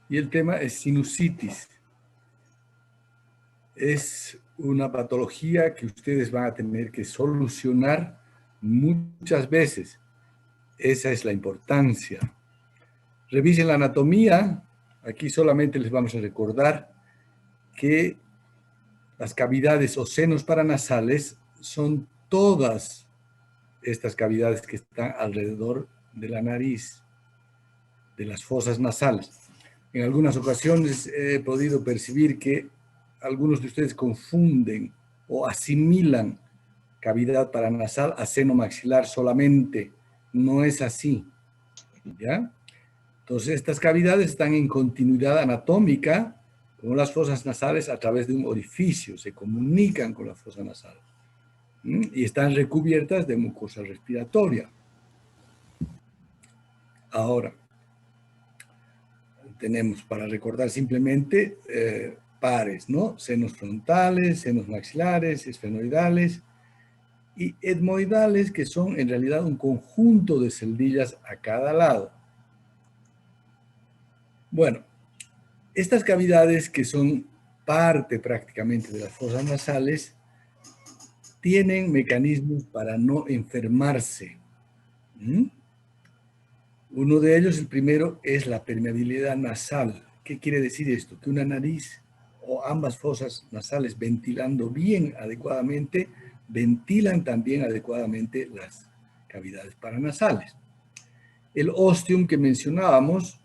y el tema es sinusitis. Es una patología que ustedes van a tener que solucionar muchas veces. Esa es la importancia. Revisen la anatomía. Aquí solamente les vamos a recordar que las cavidades o senos paranasales son todas estas cavidades que están alrededor de la nariz, de las fosas nasales. En algunas ocasiones he podido percibir que algunos de ustedes confunden o asimilan cavidad paranasal a seno maxilar solamente. No es así, ¿ya? Entonces, estas cavidades están en continuidad anatómica con las fosas nasales a través de un orificio, se comunican con la fosa nasal y están recubiertas de mucosa respiratoria. Ahora, tenemos para recordar simplemente pares, ¿no? Senos frontales, senos maxilares, esfenoidales y etmoidales, que son en realidad un conjunto de celdillas a cada lado. Bueno, estas cavidades que son parte prácticamente de las fosas nasales tienen mecanismos para no enfermarse. Uno de ellos, el primero, es la permeabilidad nasal. ¿Qué quiere decir esto? Que una nariz o ambas fosas nasales ventilando bien adecuadamente, ventilan también adecuadamente las cavidades paranasales. El ostium que mencionábamos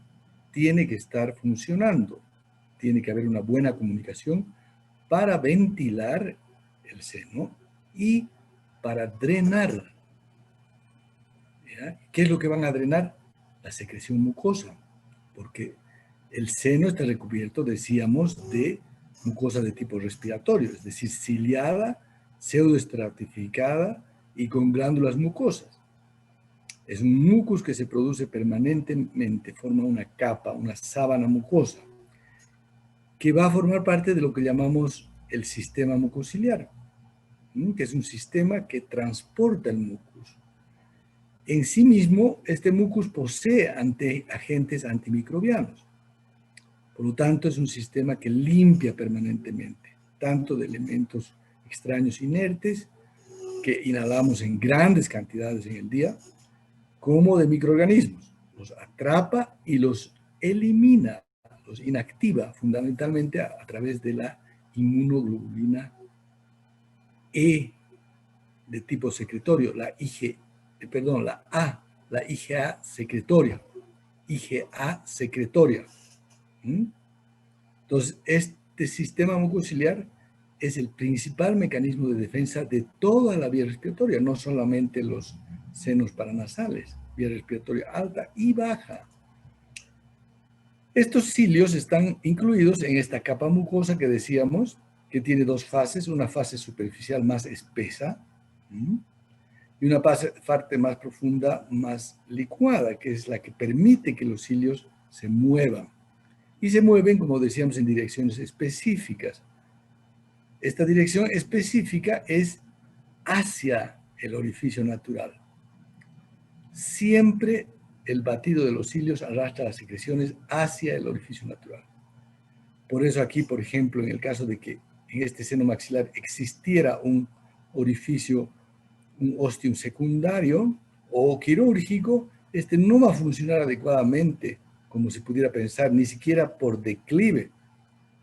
tiene que estar funcionando. Tiene que haber una buena comunicación para ventilar el seno y para drenar. ¿Ya? ¿Qué es lo que van a drenar? La secreción mucosa, porque el seno está recubierto, decíamos, de mucosa de tipo respiratorio, es decir, ciliada, pseudoestratificada y con glándulas mucosas. Es un mucus que se produce permanentemente, forma una capa, una sábana mucosa, que va a formar parte de lo que llamamos el sistema mucociliar, que es un sistema que transporta el mucus. En sí mismo, este mucus posee agentes antimicrobianos. Por lo tanto, es un sistema que limpia permanentemente, tanto de elementos extraños inertes, que inhalamos en grandes cantidades en el día, como de microorganismos. Los atrapa y los elimina, los inactiva fundamentalmente a través de la inmunoglobulina E de tipo secretorio, la IgA secretoria. IgA secretoria. Entonces, este sistema mucociliar es el principal mecanismo de defensa de toda la vía respiratoria, no solamente los senos paranasales, vía respiratoria alta y baja. Estos cilios están incluidos en esta capa mucosa que decíamos, que tiene dos fases, una fase superficial más espesa y una parte más profunda, más licuada, que es la que permite que los cilios se muevan. Y se mueven, como decíamos, en direcciones específicas. Esta dirección específica es hacia el orificio natural. Siempre el batido de los cilios arrastra las secreciones hacia el orificio natural. Por eso aquí, por ejemplo, en el caso de que en este seno maxilar existiera un orificio, un ostium secundario o quirúrgico, este no va a funcionar adecuadamente, como se pudiera pensar, ni siquiera por declive,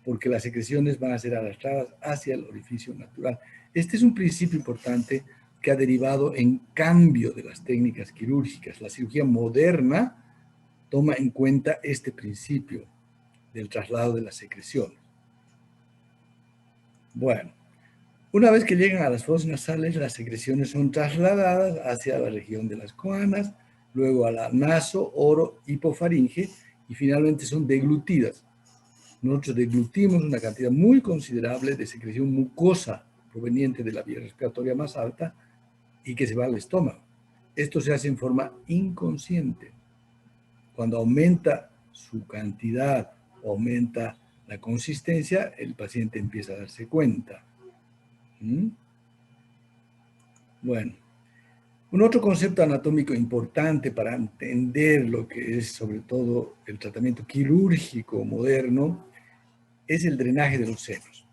porque las secreciones van a ser arrastradas hacia el orificio natural. Este es un principio importante que ha derivado en cambio de las técnicas quirúrgicas. La cirugía moderna toma en cuenta este principio del traslado de las secreciones. Bueno, una vez que llegan a las fosas nasales, las secreciones son trasladadas hacia la región de las coanas, luego a la naso, oro, hipofaringe y finalmente son deglutidas. Nosotros deglutimos una cantidad muy considerable de secreción mucosa proveniente de la vía respiratoria más alta y que se va al estómago. Esto se hace en forma inconsciente. Cuando aumenta su cantidad, aumenta la consistencia, el paciente empieza a darse cuenta. Bueno, Un otro concepto anatómico importante para entender lo que es sobre todo el tratamiento quirúrgico moderno es el drenaje de los senos.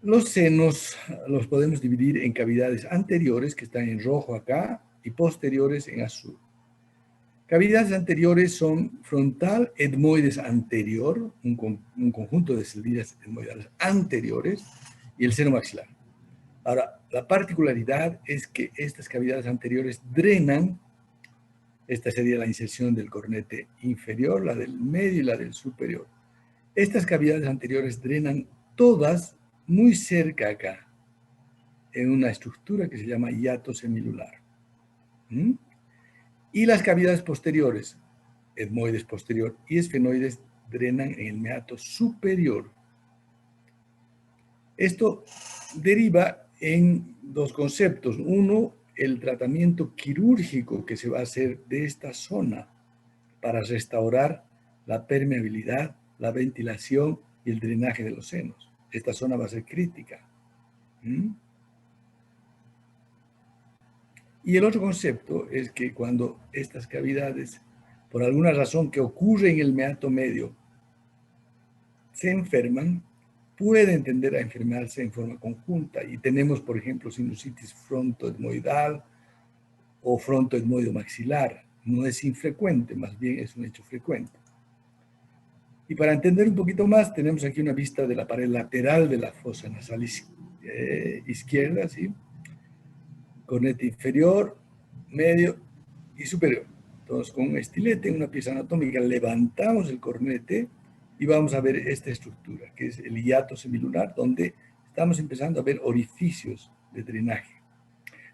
Los senos los podemos dividir en cavidades anteriores, que están en rojo acá, y posteriores en azul. Cavidades anteriores son frontal etmoides anterior, un conjunto de celdas etmoidales anteriores, y el seno maxilar. Ahora, la particularidad es que estas cavidades anteriores drenan, esta sería la inserción del cornete inferior, la del medio y la del superior. Estas cavidades anteriores drenan todas muy cerca acá, en una estructura que se llama hiato semilunar. ¿Mm? Y las cavidades posteriores, etmoides posterior y esfenoides, drenan en el meato superior. Esto deriva en dos conceptos. Uno, el tratamiento quirúrgico que se va a hacer de esta zona para restaurar la permeabilidad, la ventilación y el drenaje de los senos. Esta zona va a ser crítica. ¿Mm? Y el otro concepto es que cuando estas cavidades, por alguna razón que ocurre en el meato medio, se enferman, pueden tender a enfermarse en forma conjunta. Y tenemos, por ejemplo, sinusitis frontoetmoidal o frontoetmoido maxilar. No es infrecuente, más bien es un hecho frecuente. Y para entender un poquito más, tenemos aquí una vista de la pared lateral de la fosa nasal izquierda, ¿sí? Cornete inferior, medio y superior. Entonces, con un estilete, en una pieza anatómica, levantamos el cornete y vamos a ver esta estructura, que es el hiato semilunar, donde estamos empezando a ver orificios de drenaje.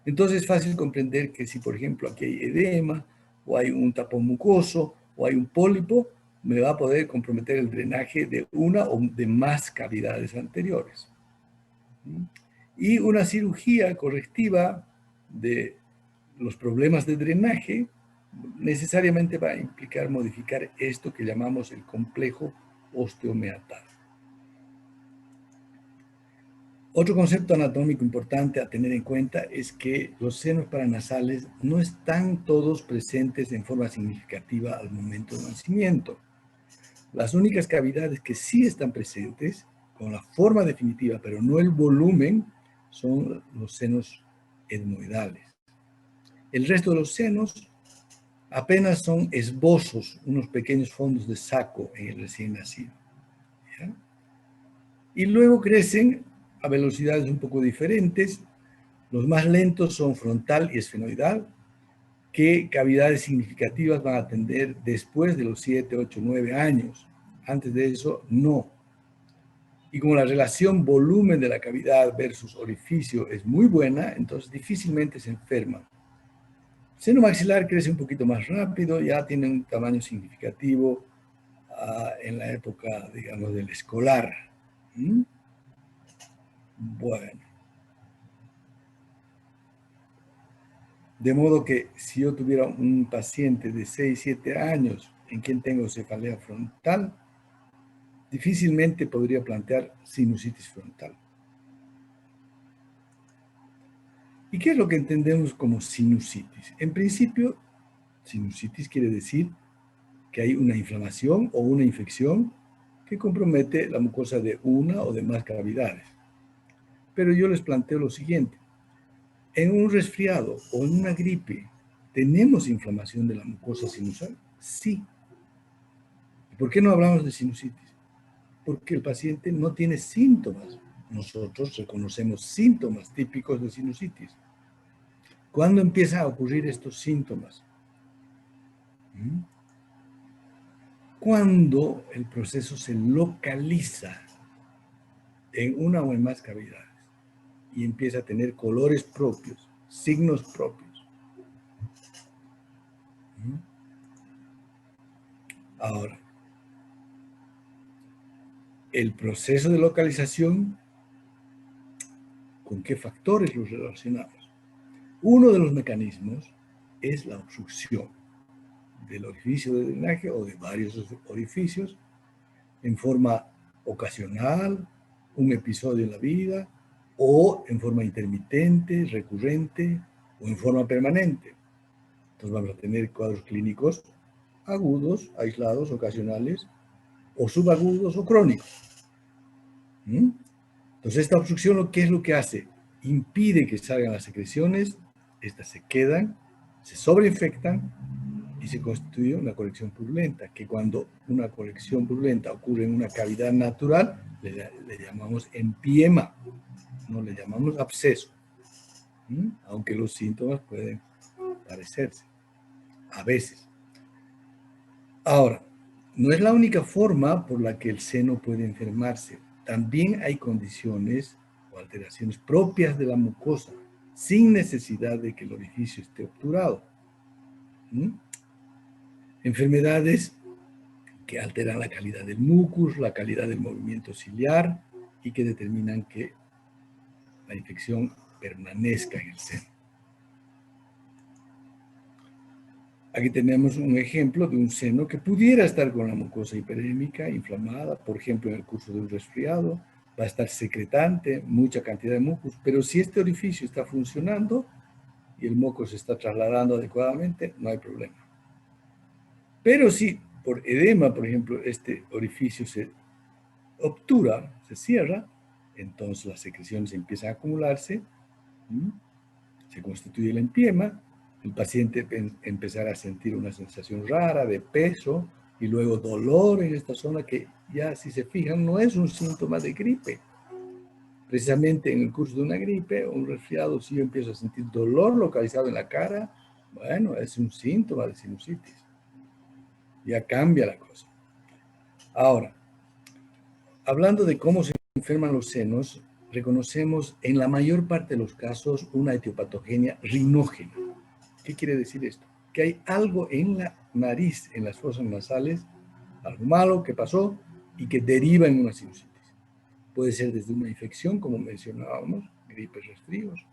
Entonces es fácil comprender que si, por ejemplo, aquí hay edema, o hay un tapón mucoso, o hay un pólipo, me va a poder comprometer el drenaje de una o de más cavidades anteriores. Y una cirugía correctiva de los problemas de drenaje necesariamente va a implicar modificar esto que llamamos el complejo osteomeatal. Otro concepto anatómico importante a tener en cuenta es que los senos paranasales no están todos presentes en forma significativa al momento del nacimiento. Las únicas cavidades que sí están presentes, con la forma definitiva, pero no el volumen, son los senos etmoidales. El resto de los senos apenas son esbozos, unos pequeños fondos de saco en el recién nacido. ¿Ya? Y luego crecen a velocidades un poco diferentes. Los más lentos son frontal y esfenoidal, que cavidades significativas van a atender después de los 7, 8, 9 años. Antes de eso, no. Y como la relación volumen de la cavidad versus orificio es muy buena, entonces difícilmente se enferman. Seno maxilar crece un poquito más rápido, ya tiene un tamaño significativo en la época, digamos, del escolar. ¿Mm? Bueno. De modo que si yo tuviera un paciente de 6, 7 años en quien tengo cefalea frontal, difícilmente podría plantear sinusitis frontal. ¿Y qué es lo que entendemos como sinusitis? En principio, sinusitis quiere decir que hay una inflamación o una infección que compromete la mucosa de una o de más cavidades. Pero yo les planteo lo siguiente. En un resfriado o en una gripe, ¿tenemos inflamación de la mucosa sinusal? Sí. ¿Por qué no hablamos de sinusitis? Porque el paciente no tiene síntomas. Nosotros reconocemos síntomas típicos de sinusitis. ¿Cuándo empiezan a ocurrir estos síntomas? Cuando el proceso se localiza en una o en más cavidades y empieza a tener colores propios, signos propios. Ahora, el proceso de localización, ¿con qué factores los relacionamos? Uno de los mecanismos es la obstrucción del orificio de drenaje o de varios orificios en forma ocasional, un episodio en la vida, o en forma intermitente, recurrente, o en forma permanente. Entonces vamos a tener cuadros clínicos agudos, aislados, ocasionales, o subagudos o crónicos. ¿Mm? Entonces esta obstrucción, ¿qué es lo que hace? Impide que salgan las secreciones, estas se quedan, se sobreinfectan y se constituye una colección purulenta, que cuando una colección purulenta ocurre en una cavidad natural, le llamamos empiema, no le llamamos absceso, aunque los síntomas pueden parecerse, a veces. Ahora, no es la única forma por la que el seno puede enfermarse. También hay condiciones o alteraciones propias de la mucosa, sin necesidad de que el orificio esté obturado. Enfermedades que alteran la calidad del mucus, la calidad del movimiento ciliar y que determinan que la infección permanezca en el seno. Aquí tenemos un ejemplo de un seno que pudiera estar con la mucosa hiperémica, inflamada, por ejemplo, en el curso de un resfriado, va a estar secretante, mucha cantidad de mucus, pero si este orificio está funcionando y el moco se está trasladando adecuadamente, no hay problema. Pero si por edema, por ejemplo, este orificio se obtura, se cierra, entonces las secreciones empiezan a acumularse, se constituye el empiema, el paciente empezará a sentir una sensación rara de peso y luego dolor en esta zona que ya, si se fijan, no es un síntoma de gripe. Precisamente en el curso de una gripe o un resfriado, si yo empiezo a sentir dolor localizado en la cara, bueno, es un síntoma de sinusitis. Ya cambia la cosa. Ahora, hablando de cómo se enferman los senos, reconocemos en la mayor parte de los casos una etiopatogenia rinógena. ¿Qué quiere decir esto? Que hay algo en la nariz, en las fosas nasales, algo malo que pasó y que deriva en una sinusitis. Puede ser desde una infección, como mencionábamos, gripes, resfríos,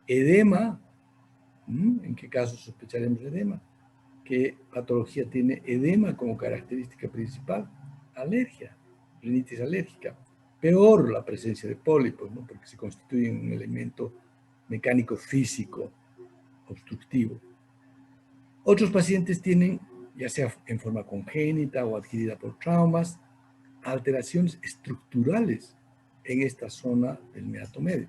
edema, ¿en qué caso sospecharemos edema? ¿Qué patología tiene edema como característica principal? Alergia, rinitis alérgica. Peor, la presencia de pólipos, ¿no? Porque se constituyen un elemento mecánico físico obstructivo. Otros pacientes tienen, ya sea en forma congénita o adquirida por traumas, alteraciones estructurales en esta zona del meato medio.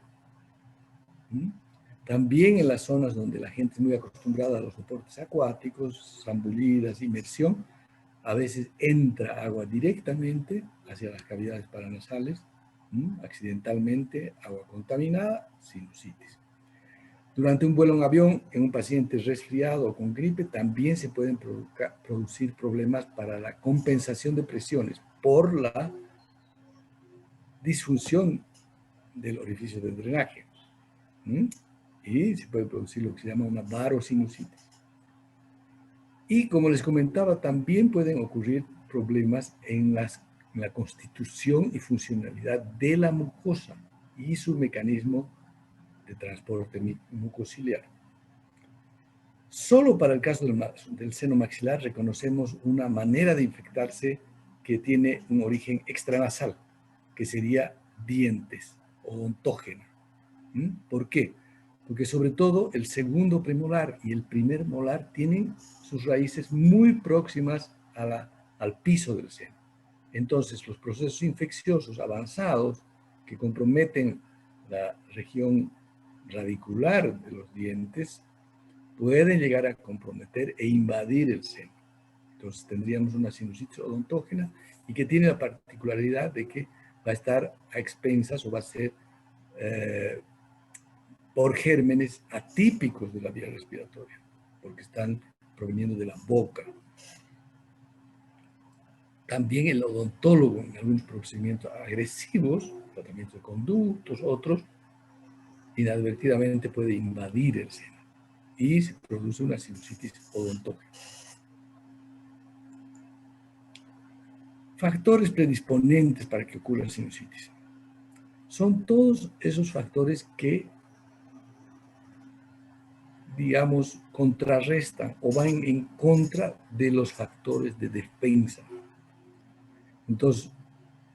También en las zonas donde la gente es muy acostumbrada a los deportes acuáticos, zambulidas, inmersión, a veces entra agua directamente hacia las cavidades paranasales, accidentalmente agua contaminada, sinusitis. Durante un vuelo en avión, en un paciente resfriado o con gripe, también se pueden producir problemas para la compensación de presiones por la disfunción del orificio de drenaje. Y se puede producir lo que se llama una varosinusitis. Y como les comentaba, también pueden ocurrir problemas en la constitución y funcionalidad de la mucosa y su mecanismo de transporte mucociliar. Solo para el caso del seno maxilar reconocemos una manera de infectarse que tiene un origen extranasal, que sería dientes, odontógena. ¿Por qué? Porque sobre todo el segundo premolar y el primer molar tienen sus raíces muy próximas al piso del seno. Entonces, los procesos infecciosos avanzados que comprometen la región radicular de los dientes pueden llegar a comprometer e invadir el seno. Entonces tendríamos una sinusitis odontógena y que tiene la particularidad de que va a estar a expensas o va a ser por gérmenes atípicos de la vía respiratoria, porque están proveniendo de la boca. También el odontólogo en algunos procedimientos agresivos, tratamientos de conductos, otros, inadvertidamente puede invadir el seno y se produce una sinusitis odontógena. Factores predisponentes para que ocurra sinusitis. Son todos esos factores que, digamos, contrarrestan o van en contra de los factores de defensa. Entonces,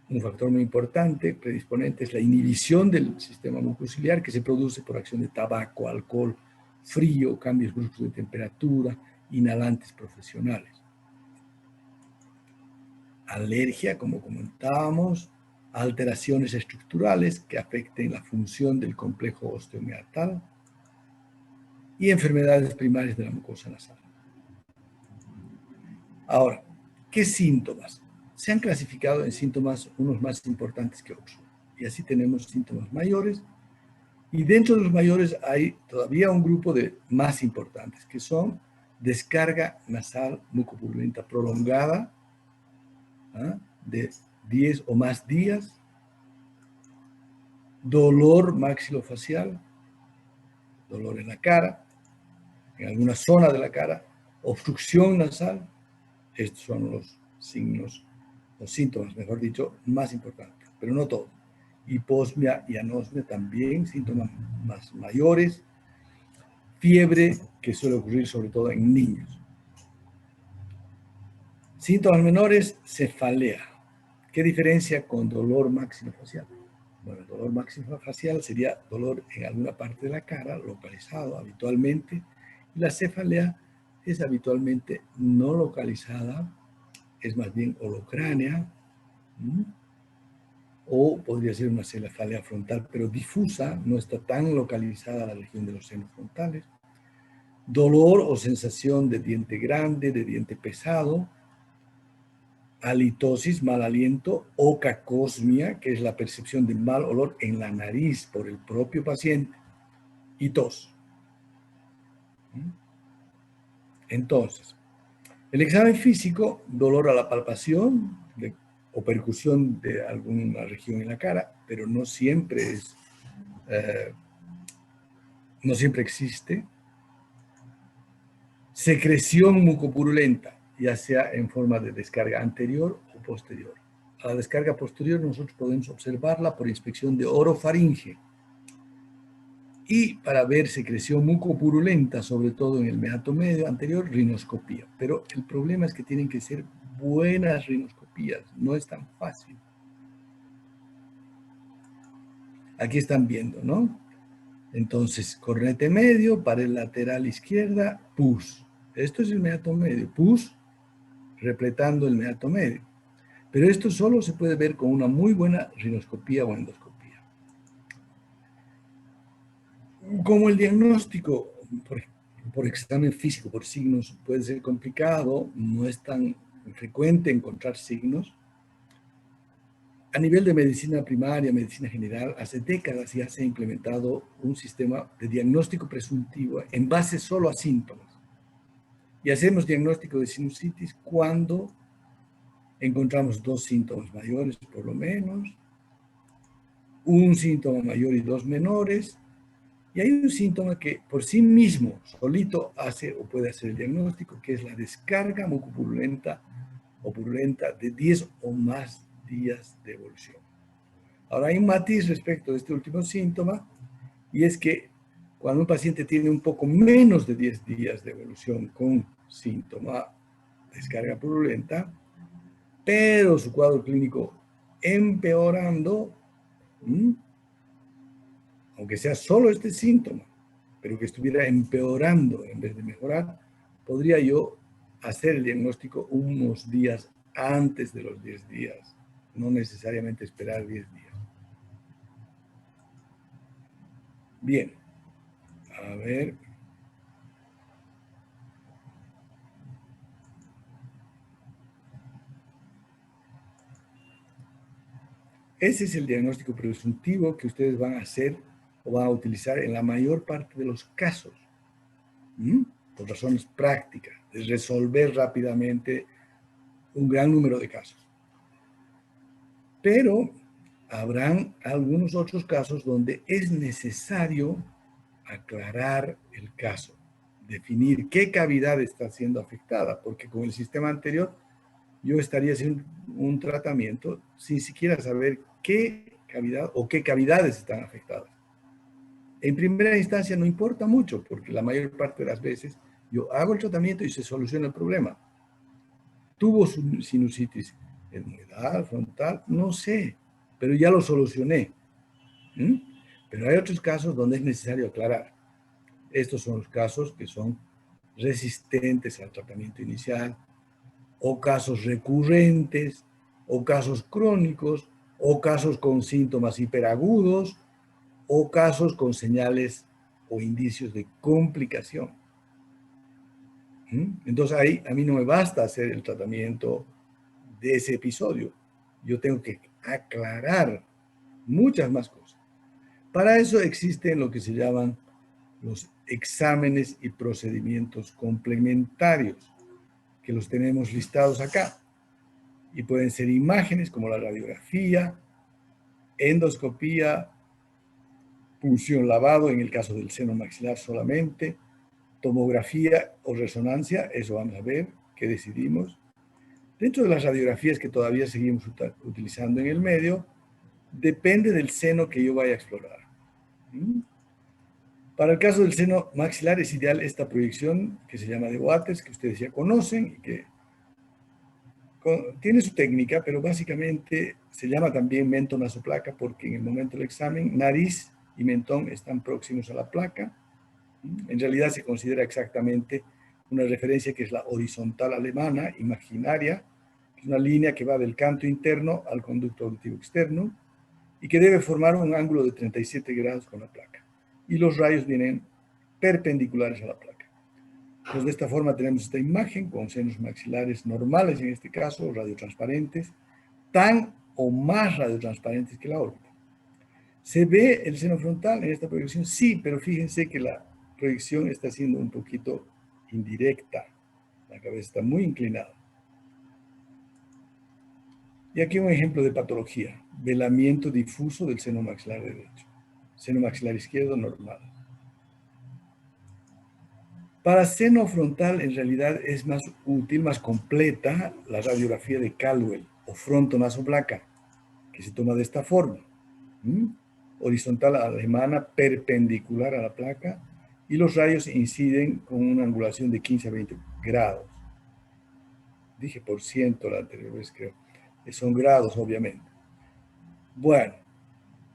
un factor muy importante, predisponente, es la inhibición del sistema mucociliar que se produce por acción de tabaco, alcohol, frío, cambios bruscos de temperatura, inhalantes profesionales. Alergia, como comentábamos, alteraciones estructurales que afecten la función del complejo osteomiatal y enfermedades primarias de la mucosa nasal. Ahora, ¿qué síntomas? Se han clasificado en síntomas unos más importantes que otros. Y así tenemos síntomas mayores. Y dentro de los mayores hay todavía un grupo de más importantes, que son descarga nasal mucopurulenta prolongada, ¿ah?, de 10 o más días, dolor maxilofacial, dolor en la cara, en alguna zona de la cara, obstrucción nasal. Estos son los signos, los síntomas, mejor dicho, más importantes, pero no todos. Hiposmia y anosmia también, síntomas más mayores. Fiebre, que suele ocurrir sobre todo en niños. Síntomas menores, cefalea. ¿Qué diferencia con dolor maxilofacial? Bueno, el dolor maxilofacial sería dolor en alguna parte de la cara, localizado habitualmente, y la cefalea es habitualmente no localizada, es más bien holocránea, o podría ser una cefalea frontal, pero difusa, no está tan localizada la región de los senos frontales. Dolor o sensación de diente grande, de diente pesado, halitosis, mal aliento, o cacosmia, que es la percepción de mal olor en la nariz por el propio paciente, y tos. Entonces, el examen físico, dolor a la palpación o percusión de alguna región en la cara, pero no siempre existe. Secreción mucopurulenta, ya sea en forma de descarga anterior o posterior. A la descarga posterior nosotros podemos observarla por inspección de orofaringe. Y para ver secreción mucopurulenta, sobre todo en el meato medio anterior, rinoscopía. Pero el problema es que tienen que ser buenas rinoscopías, no es tan fácil. Aquí están viendo, ¿no? Entonces, cornete medio, pared lateral izquierda, pus. Esto es el meato medio, pus repletando el meato medio. Pero esto solo se puede ver con una muy buena rinoscopía o endoscopía. Como el diagnóstico por examen físico, por signos, puede ser complicado, no es tan frecuente encontrar signos. A nivel de medicina primaria, medicina general, hace décadas ya se ha implementado un sistema de diagnóstico presuntivo en base solo a síntomas. Y hacemos diagnóstico de sinusitis cuando encontramos 2 síntomas mayores, por lo menos, un síntoma mayor y 2 menores, y hay un síntoma que por sí mismo, solito, hace o puede hacer el diagnóstico, que es la descarga mucopurulenta o purulenta de 10 o más días de evolución. Ahora, hay un matiz respecto de este último síntoma, y es que cuando un paciente tiene un poco menos de 10 días de evolución con síntoma descarga purulenta, pero su cuadro clínico empeorando, aunque sea solo este síntoma, pero que estuviera empeorando en vez de mejorar, podría yo hacer el diagnóstico unos días antes de los 10 días, no necesariamente esperar 10 días. Bien, a ver. Ese es el diagnóstico presuntivo que ustedes van a hacer o van a utilizar en la mayor parte de los casos, por razones prácticas, de resolver rápidamente un gran número de casos. Pero habrán algunos otros casos donde es necesario aclarar el caso, definir qué cavidad está siendo afectada, porque con el sistema anterior yo estaría haciendo un tratamiento sin siquiera saber qué cavidad o qué cavidades están afectadas. En primera instancia no importa mucho, porque la mayor parte de las veces yo hago el tratamiento y se soluciona el problema. ¿Tuvo sinusitis etmoidal, frontal? No sé, pero ya lo solucioné. Pero hay otros casos donde es necesario aclarar. Estos son los casos que son resistentes al tratamiento inicial, o casos recurrentes, o casos crónicos, o casos con síntomas hiperagudos, o casos con señales o indicios de complicación. Entonces ahí a mí no me basta hacer el tratamiento de ese episodio. Yo tengo que aclarar muchas más cosas. Para eso existen lo que se llaman los exámenes y procedimientos complementarios, que los tenemos listados acá. Y pueden ser imágenes como la radiografía, endoscopía, punción lavado en el caso del seno maxilar solamente, tomografía o resonancia, eso vamos a ver qué decidimos. Dentro de las radiografías que todavía seguimos utilizando en el medio, depende del seno que yo vaya a explorar. Para el caso del seno maxilar es ideal esta proyección que se llama de Waters, que ustedes ya conocen y que tiene su técnica, pero básicamente se llama también mentón-nasoplaca porque en el momento del examen nariz y mentón están próximos a la placa. En realidad se considera exactamente una referencia que es la horizontal alemana, imaginaria, que es una línea que va del canto interno al conducto auditivo externo y que debe formar un ángulo de 37 grados con la placa. Y los rayos vienen perpendiculares a la placa. Entonces, de esta forma tenemos esta imagen con senos maxilares normales, en este caso, radiotransparentes, tan o más radiotransparentes que la órbita. ¿Se ve el seno frontal en esta proyección? Sí, pero fíjense que la proyección está siendo un poquito indirecta. La cabeza está muy inclinada. Y aquí un ejemplo de patología. Velamiento difuso del seno maxilar derecho. Seno maxilar izquierdo normal. Para seno frontal, en realidad es más útil, más completa la radiografía de Caldwell o frontonasoplaca, que se toma de esta forma. Horizontal alemana perpendicular a la placa y los rayos inciden con una angulación de 15 a 20 grados. Dije por ciento la anterior vez, creo. Son grados, obviamente. Bueno,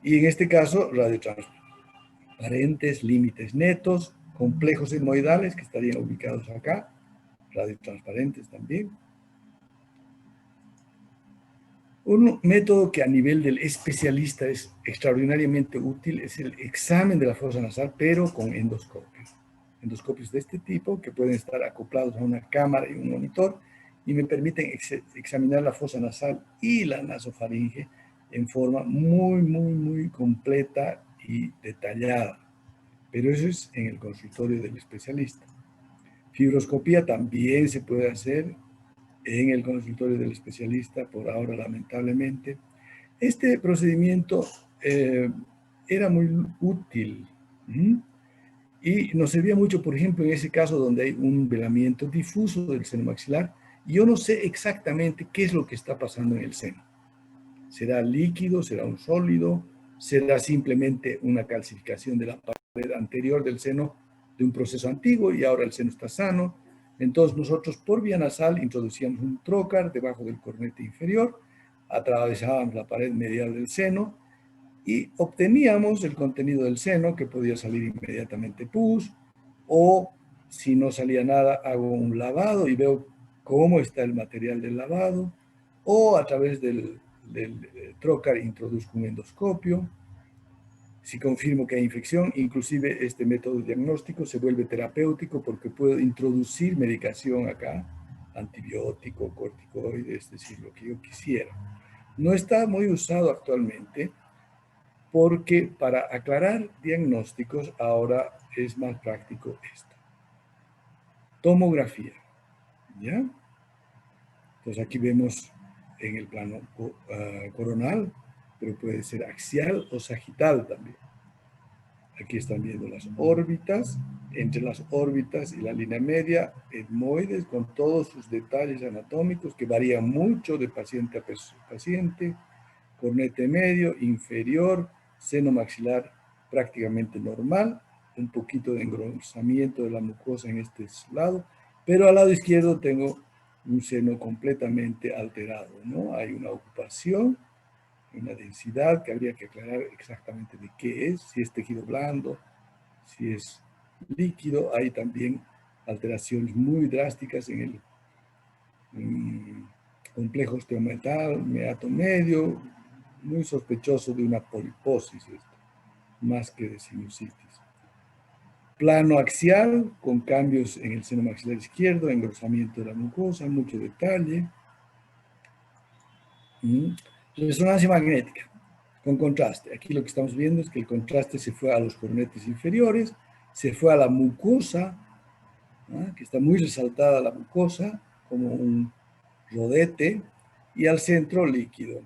y en este caso, radiotransparentes, límites netos, complejos etmoidales que estarían ubicados acá, radiotransparentes también. Un método que a nivel del especialista es extraordinariamente útil es el examen de la fosa nasal, pero con endoscopios. Endoscopios de este tipo que pueden estar acoplados a una cámara y un monitor y me permiten examinar la fosa nasal y la nasofaringe en forma muy completa y detallada. Pero eso es en el consultorio del especialista. Fibroscopía también se puede hacer en el consultorio del especialista, por ahora lamentablemente. Este procedimiento era muy útil y nos servía mucho, por ejemplo, en ese caso donde hay un velamiento difuso del seno maxilar y yo no sé exactamente qué es lo que está pasando en el seno. ¿Será líquido? ¿Será un sólido? ¿Será simplemente una calcificación de la pared anterior del seno de un proceso antiguo y ahora el seno está sano? Entonces nosotros por vía nasal introducíamos un trocar debajo del cornete inferior, atravesábamos la pared medial del seno y obteníamos el contenido del seno que podía salir inmediatamente pus, o si no salía nada hago un lavado y veo cómo está el material del lavado, o a través del trocar introduzco un endoscopio. Si confirmo que hay infección, inclusive este método diagnóstico se vuelve terapéutico porque puedo introducir medicación acá, antibiótico, corticoide, es decir, lo que yo quisiera. No está muy usado actualmente porque para aclarar diagnósticos ahora es más práctico esto. Tomografía, ¿ya? Entonces aquí vemos en el plano coronal, pero puede ser axial o sagital también. Aquí están viendo las órbitas, entre las órbitas y la línea media, etmoides con todos sus detalles anatómicos que varían mucho de paciente a paciente, cornete medio, inferior, seno maxilar prácticamente normal, un poquito de engrosamiento de la mucosa en este lado, pero al lado izquierdo tengo un seno completamente alterado, ¿no? Hay una ocupación, una densidad que habría que aclarar exactamente de qué es, si es tejido blando, si es líquido hay también alteraciones muy drásticas en el complejo osteomeato medio, muy sospechoso de una poliposis esto, más que de sinusitis. Plano axial, con cambios en el seno maxilar izquierdo, engrosamiento de la mucosa, mucho detalle. Resonancia magnética, con contraste. Aquí lo que estamos viendo es que el contraste se fue a los cornetes inferiores, se fue a la mucosa, ¿no? Que está muy resaltada la mucosa, como un rodete, y al centro líquido.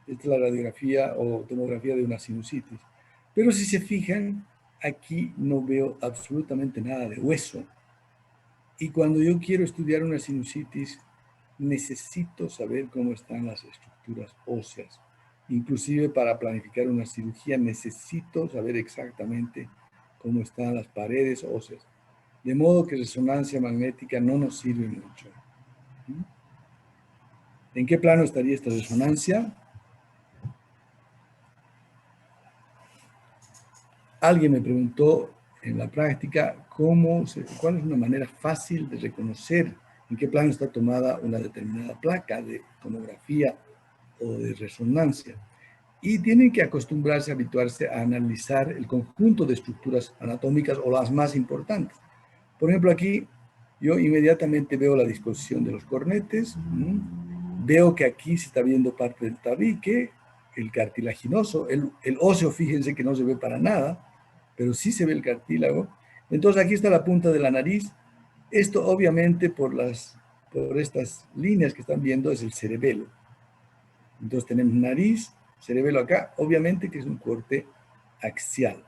Esta es la radiografía o tomografía de una sinusitis. Pero si se fijan, aquí no veo absolutamente nada de hueso. Y cuando yo quiero estudiar una sinusitis, necesito saber cómo están las estructuras óseas. Inclusive para planificar una cirugía necesito saber exactamente cómo están las paredes óseas. De modo que resonancia magnética no nos sirve mucho. ¿En qué plano estaría esta resonancia? Alguien me preguntó en la práctica cuál es una manera fácil de reconocer en qué plano está tomada una determinada placa de tomografía o de resonancia. Y tienen que acostumbrarse, habituarse a analizar el conjunto de estructuras anatómicas o las más importantes. Por ejemplo, aquí yo inmediatamente veo la disposición de los cornetes, veo que aquí se está viendo parte del tabique, el cartilaginoso, el óseo, fíjense que no se ve para nada, pero sí se ve el cartílago. Entonces aquí está la punta de la nariz. Esto obviamente por estas líneas que están viendo es el cerebelo. Entonces tenemos nariz, cerebelo acá, obviamente que es un corte axial.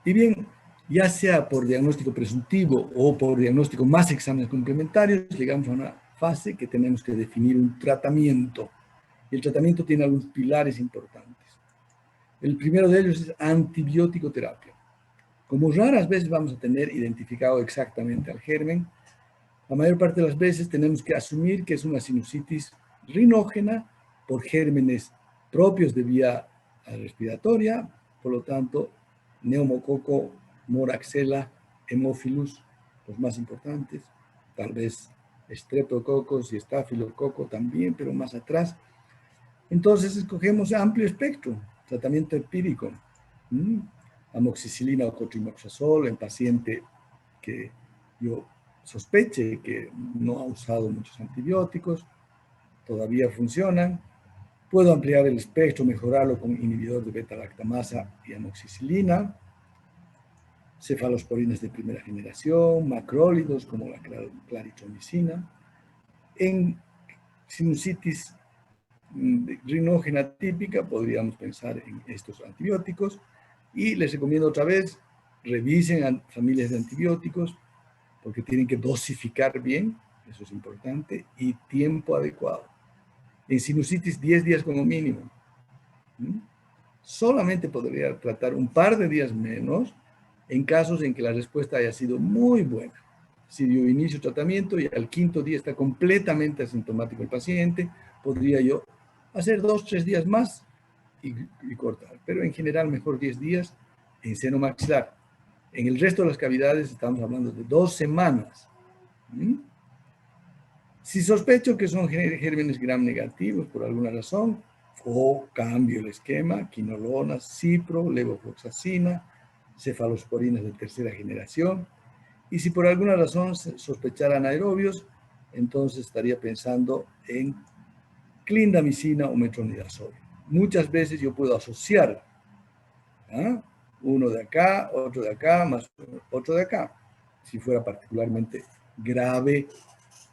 Y bien, ya sea por diagnóstico presuntivo o por diagnóstico más exámenes complementarios, llegamos a una fase que tenemos que definir un tratamiento. Y el tratamiento tiene algunos pilares importantes. El primero de ellos es antibiótico terapia. Como raras veces vamos a tener identificado exactamente al germen, la mayor parte de las veces tenemos que asumir que es una sinusitis rinógena por gérmenes propios de vía respiratoria, por lo tanto, neumococo, moraxella, hemophilus, los más importantes, tal vez streptococos y estafilococo también, pero más atrás. Entonces, escogemos amplio espectro, tratamiento empírico, amoxicilina o cotrimoxazol en paciente que yo sospeche que no ha usado muchos antibióticos, todavía funcionan. Puedo ampliar el espectro, mejorarlo con inhibidor de beta-lactamasa y amoxicilina, cefalosporinas de primera generación, macrólidos como la claritromicina. En sinusitis rinógena típica podríamos pensar en estos antibióticos y les recomiendo otra vez, revisen familias de antibióticos porque tienen que dosificar bien, eso es importante, y tiempo adecuado. En sinusitis 10 días como mínimo. Solamente podría tratar un par de días menos en casos en que la respuesta haya sido muy buena. Si yo inicio tratamiento y al quinto día está completamente asintomático el paciente, podría yo hacer 2 o 3 días más y cortar. Pero en general mejor 10 días en seno maxilar. En el resto de las cavidades estamos hablando de 2 semanas. Si sospecho que son gérmenes gram negativos por alguna razón, o cambio el esquema, quinolona, cipro, levofloxacina, cefalosporinas de tercera generación. Y si por alguna razón sospecharan anaerobios, entonces estaría pensando en clindamicina o metronidazol. Muchas veces yo puedo asociar uno de acá, otro de acá, más otro de acá, si fuera particularmente grave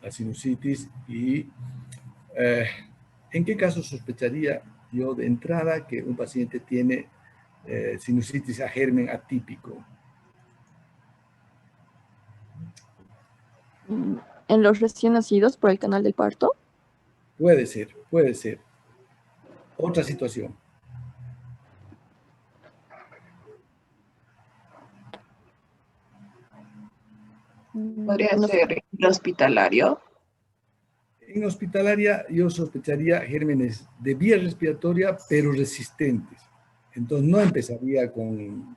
la sinusitis. Y ¿en qué caso sospecharía yo de entrada que un paciente tiene sinusitis a germen atípico? ¿En los recién nacidos por el canal del parto? Puede ser, puede ser. Otra situación. ¿Podría ser hospitalario? En hospitalaria yo sospecharía gérmenes de vía respiratoria, pero resistentes. Entonces no empezaría con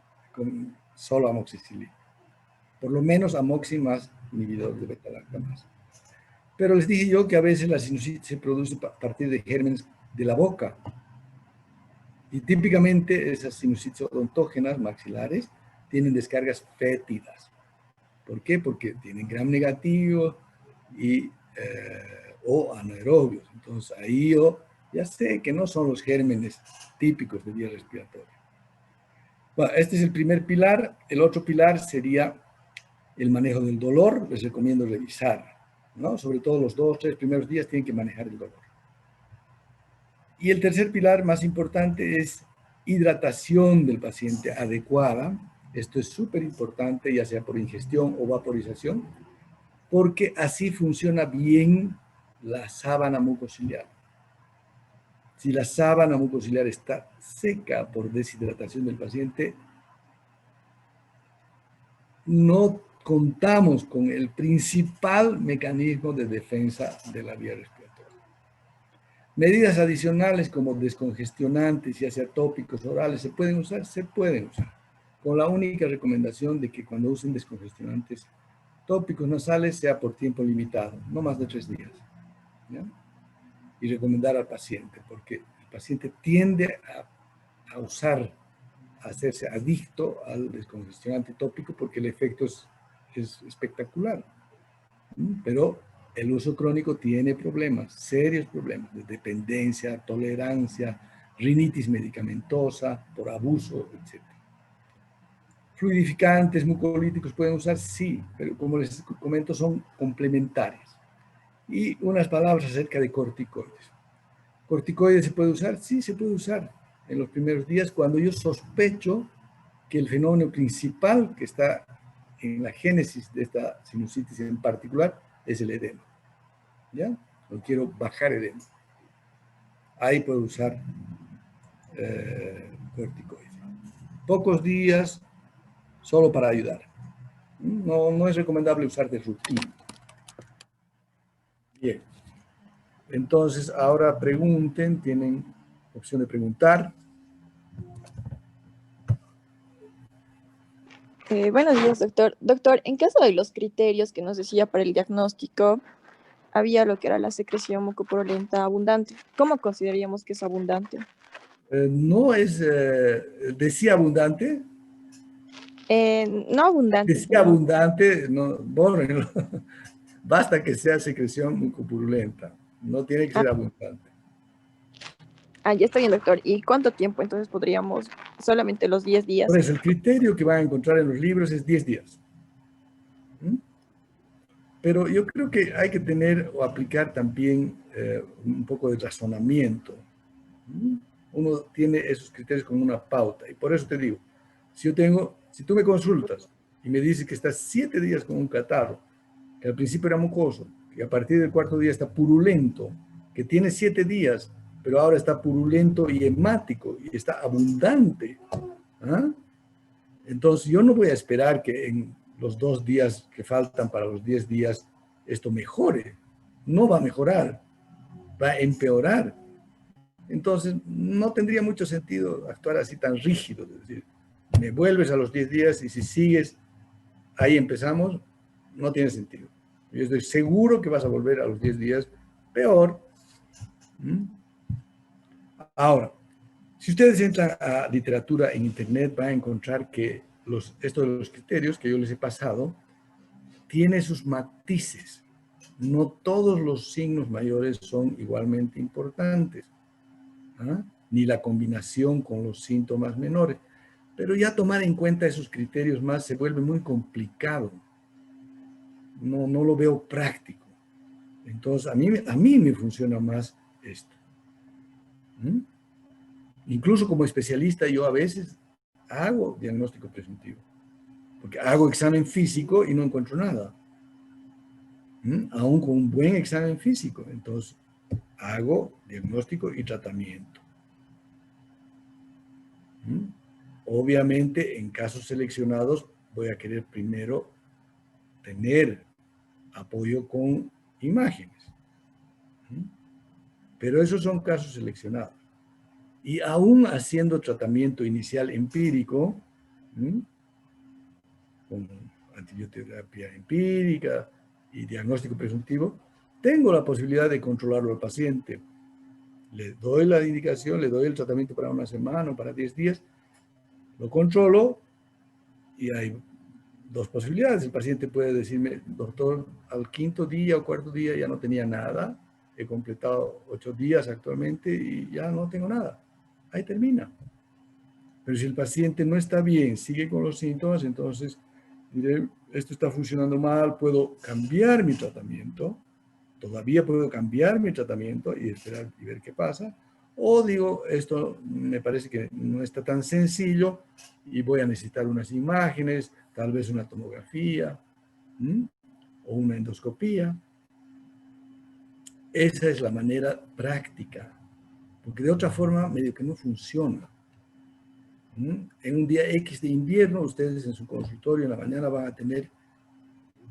solo amoxicilina. Por lo menos amoxi más inhibidor de beta-lactamasa. Pero les dije yo que a veces la sinusitis se produce a partir de gérmenes de la boca. Y típicamente esas sinusitis odontógenas maxilares tienen descargas fétidas. ¿Por qué? Porque tienen gram negativo y, o anaerobios. Entonces ahí yo ya sé que no son los gérmenes típicos de vía respiratoria. Bueno, este es el primer pilar. El otro pilar sería el manejo del dolor. Les recomiendo revisar, ¿no? Sobre todo los 2 o 3 primeros días tienen que manejar el dolor. Y el tercer pilar más importante es hidratación del paciente adecuada. Esto es súper importante, ya sea por ingestión o vaporización, porque así funciona bien la sábana mucociliar. Si la sábana mucociliar está seca por deshidratación del paciente, no contamos con el principal mecanismo de defensa de la vía respiratoria. Medidas adicionales como descongestionantes, ya sea tópicos, orales, ¿se pueden usar? Se pueden usar. Con la única recomendación de que cuando usen descongestionantes tópicos nasales sea por tiempo limitado, no más de 3 días. ¿Ya? Y recomendar al paciente, porque el paciente tiende a usar, a hacerse adicto al descongestionante tópico porque el efecto es espectacular. Pero el uso crónico tiene problemas, serios problemas de dependencia, tolerancia, rinitis medicamentosa, por abuso, etc. Fluidificantes, mucolíticos pueden usar, sí, pero como les comento son complementarios. Y unas palabras acerca de corticoides. ¿Corticoides se puede usar? Sí, se puede usar en los primeros días cuando yo sospecho que el fenómeno principal que está en la génesis de esta sinusitis en particular es el edema. ¿Ya? No quiero bajar edema. Ahí puedo usar corticoides. Pocos días solo para ayudar. No es recomendable usar de rutina. Bien. Entonces, ahora pregunten, tienen opción de preguntar. Buenos días, doctor. Doctor, en caso de los criterios que nos decía para el diagnóstico, había lo que era la secreción mucopurulenta abundante. ¿Cómo consideraríamos que es abundante? No es, decía abundante. No abundante, Decía sino... abundante, no, bórrenlo. Basta que sea secreción mucopurulenta. No tiene que ser abundante. Ya está bien, doctor. ¿Y cuánto tiempo entonces podríamos? Solamente los 10 días. Por eso, el criterio que van a encontrar en los libros es 10 días. Pero yo creo que hay que tener o aplicar también un poco de razonamiento. Uno tiene esos criterios como una pauta. Y por eso te digo, si tú me consultas y me dices que estás 7 días con un catarro, que al principio era mucoso, que a partir del 4.º día está purulento, que tiene 7 días, pero ahora está purulento y hemático y está abundante. ¿Ah? Entonces yo no voy a esperar que en los 2 días que faltan para los 10 días esto mejore. No va a mejorar, va a empeorar. Entonces no tendría mucho sentido actuar así tan rígido. Es decir, me vuelves a los 10 días y si sigues, ahí empezamos, no tiene sentido. Yo estoy seguro que vas a volver a los 10 días peor. Ahora, si ustedes entran a literatura en internet, van a encontrar que esto de los criterios que yo les he pasado tiene sus matices. No todos los signos mayores son igualmente importantes, ¿ah? Ni la combinación con los síntomas menores. Pero ya tomar en cuenta esos criterios más se vuelve muy complicado. No lo veo práctico. Entonces, a mí me funciona más esto. Incluso como especialista, yo a veces hago diagnóstico presuntivo, porque hago examen físico y no encuentro nada. Aún con un buen examen físico. Entonces, hago diagnóstico y tratamiento. Obviamente, en casos seleccionados, voy a querer primero tener apoyo con imágenes. Pero esos son casos seleccionados. Y aún haciendo tratamiento inicial empírico, con antibioterapia empírica y diagnóstico presuntivo, tengo la posibilidad de controlarlo al paciente. Le doy la indicación, le doy el tratamiento para una semana o para 10 días, lo controlo y hay dos posibilidades. El paciente puede decirme, doctor, al quinto día o cuarto día ya no tenía nada, he completado 8 días actualmente y ya no tengo nada. Ahí termina. Pero si el paciente no está bien, sigue con los síntomas, entonces diré, esto está funcionando mal, puedo cambiar mi tratamiento, todavía puedo cambiar mi tratamiento y esperar y ver qué pasa. O digo, esto me parece que no está tan sencillo y voy a necesitar unas imágenes, tal vez una tomografía o una endoscopía. Esa es la manera práctica, porque de otra forma medio que no funciona. En un día X de invierno, ustedes en su consultorio en la mañana van a tener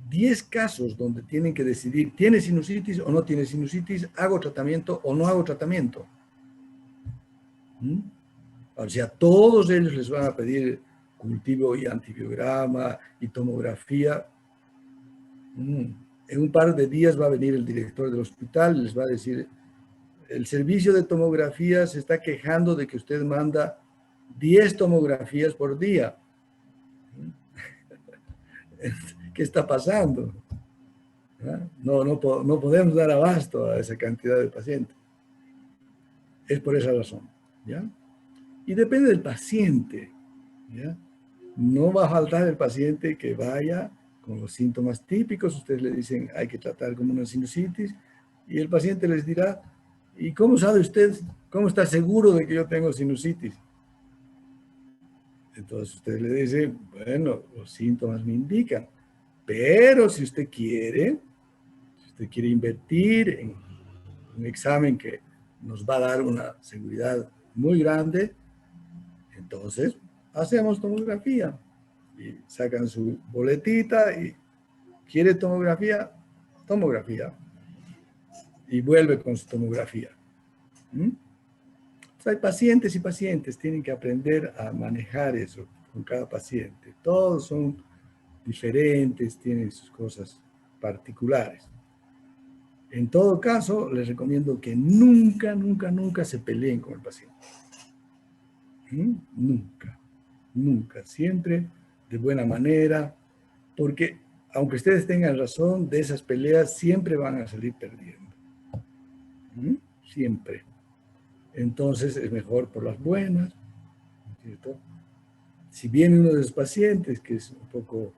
10 casos donde tienen que decidir, ¿tiene sinusitis o no tiene sinusitis? ¿Hago tratamiento o no hago tratamiento? O sea, todos ellos les van a pedir cultivo y antibiograma y tomografía. En un par de días va a venir el director del hospital y les va a decir, el servicio de tomografía se está quejando de que usted manda 10 tomografías por día. ¿Qué está pasando? No podemos dar abasto a esa cantidad de pacientes. Es por esa razón. ¿Ya? Y depende del paciente. ¿Ya? No va a faltar el paciente que vaya con los síntomas típicos. Ustedes le dicen, hay que tratar como una sinusitis. Y el paciente les dirá, ¿y cómo sabe usted? ¿Cómo está seguro de que yo tengo sinusitis? Entonces usted le dice, bueno, los síntomas me indican. Pero si usted quiere invertir en un examen que nos va a dar una seguridad muy grande, entonces hacemos tomografía y sacan su boletita y quiere tomografía, y vuelve con su tomografía. Entonces hay pacientes y pacientes, tienen que aprender a manejar eso con cada paciente. Todos son diferentes, tienen sus cosas particulares. En todo caso, les recomiendo que nunca, nunca, nunca se peleen con el paciente. Nunca, nunca. Siempre de buena manera, porque aunque ustedes tengan razón, de esas peleas siempre van a salir perdiendo. Siempre. Entonces es mejor por las buenas, ¿cierto? Si viene uno de los pacientes que es un poco,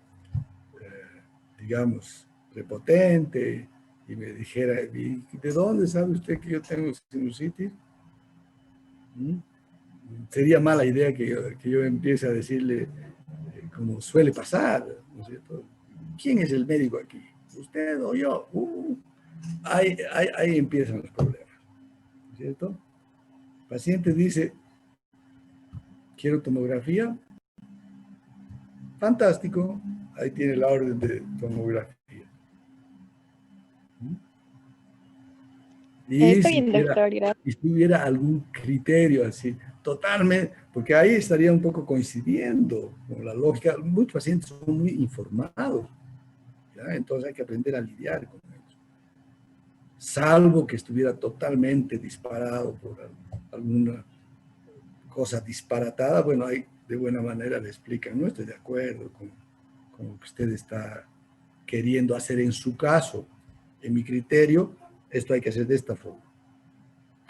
digamos, prepotente, y me dijera, ¿de dónde sabe usted que yo tengo sinusitis? Sería mala idea que yo empiece a decirle, como suele pasar, ¿no es cierto? ¿Quién es el médico aquí? ¿Usted o yo? Ahí empiezan los problemas, ¿no es cierto? El paciente dice, quiero tomografía. Fantástico, ahí tiene la orden de tomografía. Y Está bien, doctor, gracias. si hubiera algún criterio así, totalmente, porque ahí estaría un poco coincidiendo con la lógica. Muchos pacientes son muy informados, ¿ya? Entonces hay que aprender a lidiar con ellos. Salvo que estuviera totalmente disparado por alguna cosa disparatada, bueno, ahí de buena manera le explican, no estoy de acuerdo con lo que usted está queriendo hacer en su caso. En mi criterio, esto hay que hacer de esta forma.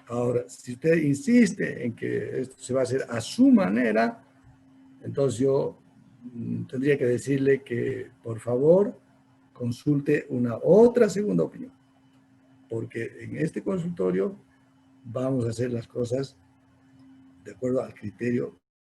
Ahora, si usted insiste en que esto se va a hacer a su manera, entonces yo tendría que decirle que, por favor, consulte una otra segunda opinión. Porque en este consultorio vamos a hacer las cosas de acuerdo al criterio